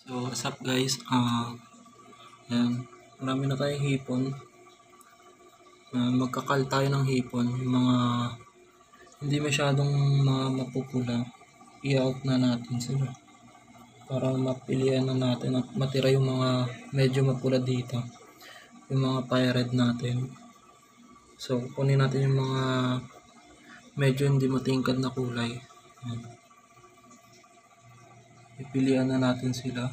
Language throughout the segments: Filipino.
So, what's up guys? Ayan. Marami na tayong hipon. Magkakal tayo ng hipon. Yung mga hindi masyadong mapupula, i-out na natin sila. Para mapilian na natin at matira yung mga medyo mapula dito. Yung mga pyred natin. So, kunin natin yung mga medyo hindi matingkad na kulay. Ayan. Ipilian na natin sila.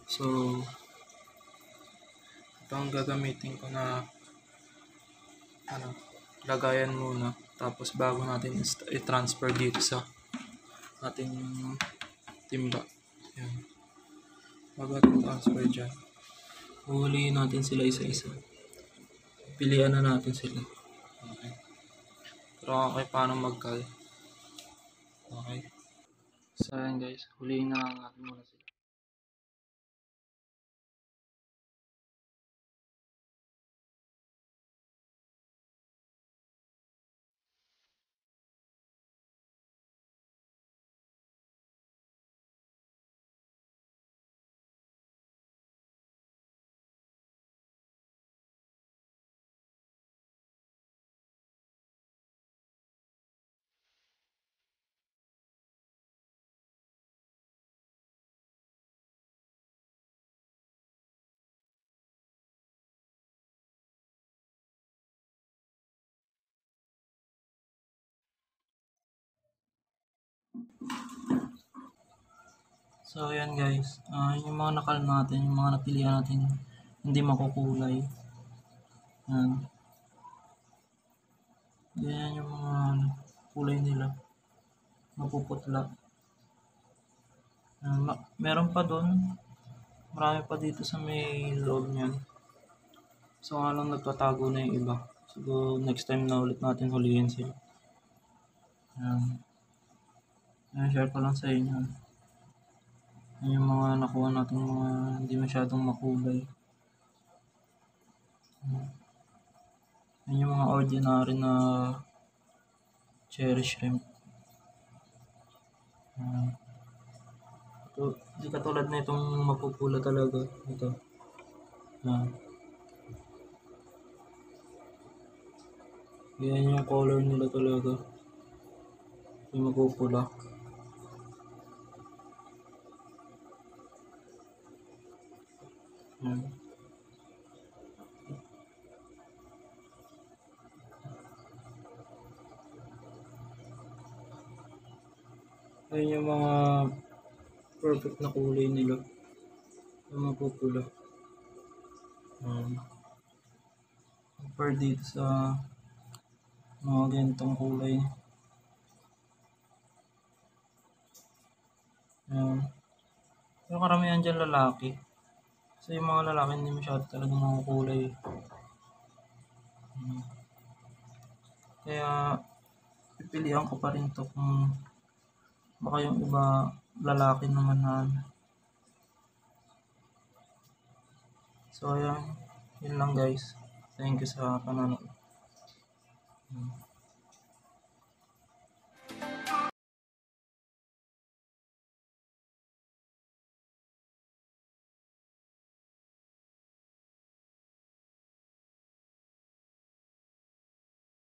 So, ito ang gagamitin ko na lagayan muna, tapos bago natin i-transfer dito sa ating timba. Yan. Bago natin transfer dyan, huhulihin natin sila isa-isa. Pilihan na natin sila. Okay. Pero okay, paano magkal? Okay. So yan guys, hulihin na natin muna sila. So ayan guys, yung mga nakal natin, yung mga napilihan natin hindi makukulay. Yan. Ganyan yung mga kulay nila, mapuputla. Meron pa doon, marami pa dito sa may loob niyan. So nga lang nagtatago na yung iba. So next time na ulit natin hulihin sila. Share ko lang sa inyo. Yan yung mga nakuha natin mga hindi masyadong makulay. Yan yung mga ordinary na cherry shrimp. Ito, di katulad na itong mapupula talaga. Ito. Yan yung color nila talaga. Yung mapupula. Ayun yung mga perfect na kulay nila. Yung mapupula. Compare dito sa mga ganitong kulay. Yung karamihan dyan lalaki. Kasi yung mga lalaki hindi masyado talaga mga kulay. Kaya pipilihan ko pa rin to kung baka yung iba lalaki naman na. So ayan, yun lang guys. Thank you sa panonood.